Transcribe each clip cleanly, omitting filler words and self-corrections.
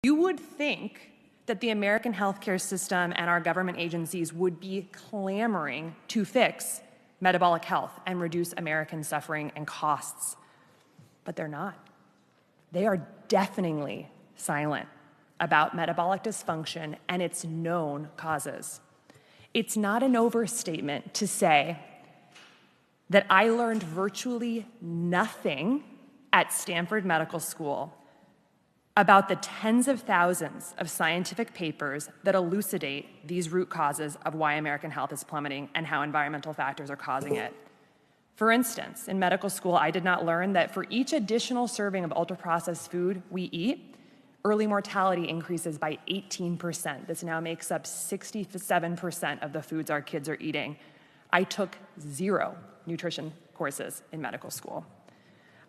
You would think that the American healthcare system and our government agencies would be clamoring to fix metabolic health and reduce American suffering and costs, but they're not. They are deafeningly silent about metabolic dysfunction and its known causes. It's not an overstatement to say that I learned virtually nothing at Stanford Medical School about the tens of thousands of scientific papers that elucidate these root causes of why American health is plummeting and how environmental factors are causing it. For instance, in medical school, I did not learn that for each additional serving of ultra-processed food we eat, early mortality increases by 18%. This now makes up 67% of the foods our kids are eating. I took 0 nutrition courses in medical school.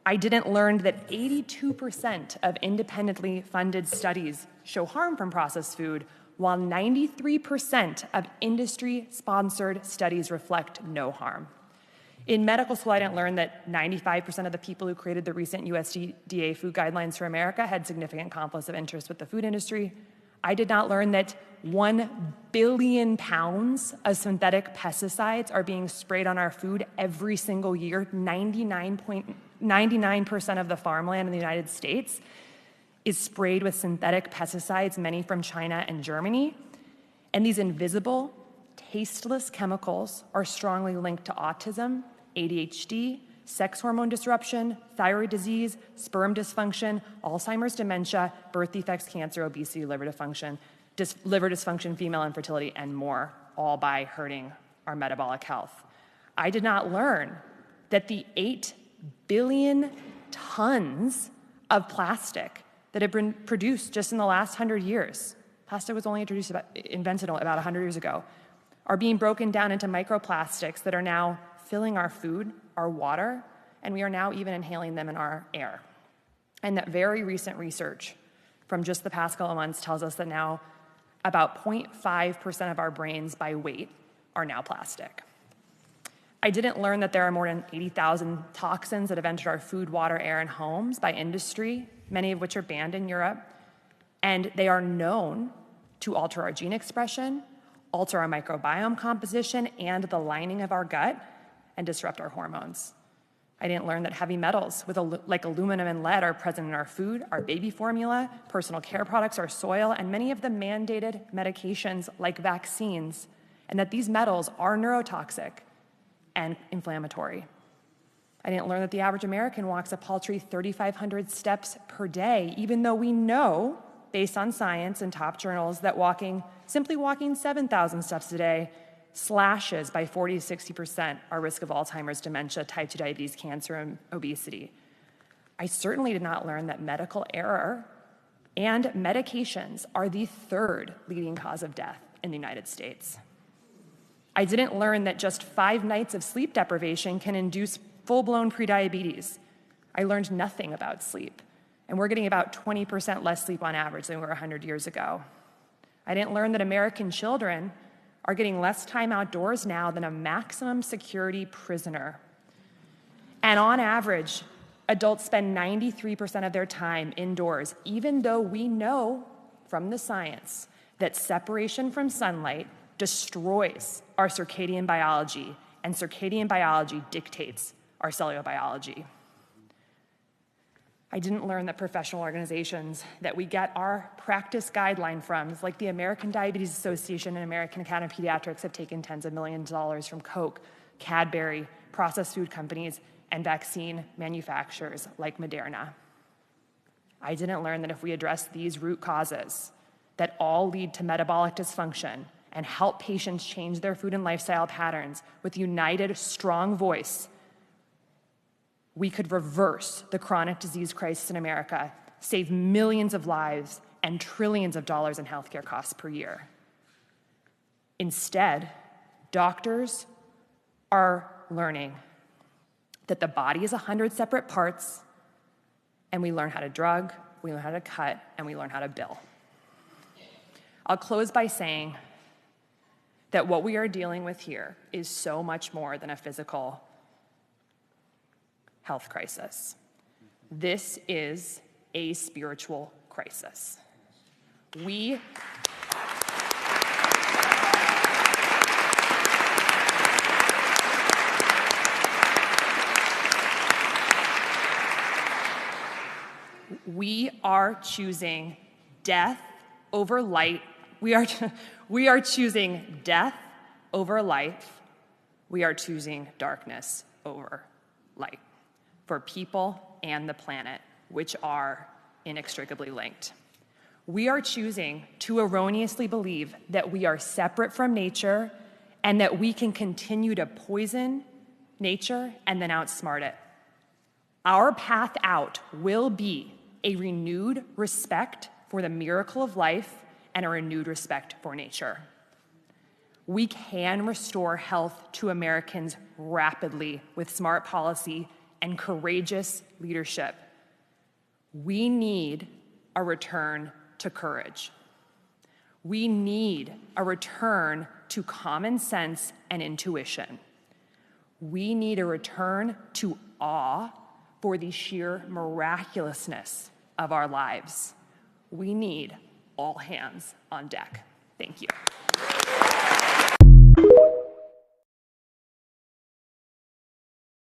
I didn't learn that 82% of independently funded studies show harm from processed food, while 93% of industry-sponsored studies reflect no harm. In medical school, I didn't learn that 95% of the people who created the recent USDA food guidelines for America had significant conflicts of interest with the food industry. I did not learn that 1 billion pounds of synthetic pesticides are being sprayed on our food every single year. 99% of the farmland in the United States is sprayed with synthetic pesticides, many from China and Germany. And these invisible, tasteless chemicals are strongly linked to autism, ADHD, sex hormone disruption, thyroid disease, sperm dysfunction, Alzheimer's, dementia, birth defects, cancer, obesity, liver dysfunction, female infertility, and more, all by hurting our metabolic health. I did not learn that the 8 billion tons of plastic that have been produced just in the last 100 years, plastic was only invented about 100 years ago, are being broken down into microplastics that are now filling our food, our water, and we are now even inhaling them in our air. And that very recent research from just the past couple of months tells us that now about 0.5% of our brains by weight are now plastic. I didn't learn that there are more than 80,000 toxins that have entered our food, water, air, and homes by industry, many of which are banned in Europe, and they are known to alter our gene expression, alter our microbiome composition and the lining of our gut, and disrupt our hormones. I didn't learn that heavy metals like aluminum and lead are present in our food, our baby formula, personal care products, our soil, and many of the mandated medications like vaccines, and that these metals are neurotoxic and inflammatory. I didn't learn that the average American walks a paltry 3,500 steps per day, even though we know, based on science and top journals, that simply walking 7,000 steps a day slashes by 40 to 60% our risk of Alzheimer's, dementia, type 2 diabetes, cancer, and obesity. I certainly did not learn that medical error and medications are the 3rd leading cause of death in the United States. I didn't learn that just 5 nights of sleep deprivation can induce full-blown prediabetes. I learned nothing about sleep, and we're getting about 20% less sleep on average than we were 100 years ago. I didn't learn that American children are getting less time outdoors now than a maximum security prisoner. And on average, adults spend 93% of their time indoors, even though we know from the science that separation from sunlight destroys our circadian biology, and circadian biology dictates our cellular biology. I didn't learn that professional organizations that we get our practice guideline from, like the American Diabetes Association and American Academy of Pediatrics, have taken tens of millions of dollars from Coke, Cadbury, processed food companies, and vaccine manufacturers like Moderna. I didn't learn that if we address these root causes that all lead to metabolic dysfunction and help patients change their food and lifestyle patterns with united, strong voice, we could reverse the chronic disease crisis in America, save millions of lives and trillions of dollars in healthcare costs per year. Instead, doctors are learning that the body is 100 separate parts, and we learn how to drug, we learn how to cut, and we learn how to bill. I'll close by saying that what we are dealing with here is so much more than a physical health crisis. This is a spiritual crisis. We are choosing death over light. We are choosing death over life. We are choosing darkness over light for people and the planet, which are inextricably linked. We are choosing to erroneously believe that we are separate from nature and that we can continue to poison nature and then outsmart it. Our path out will be a renewed respect for the miracle of life and a renewed respect for nature. We can restore health to Americans rapidly with smart policy and courageous leadership. We need a return to courage. We need a return to common sense and intuition. We need a return to awe for the sheer miraculousness of our lives. We need all hands on deck. Thank you.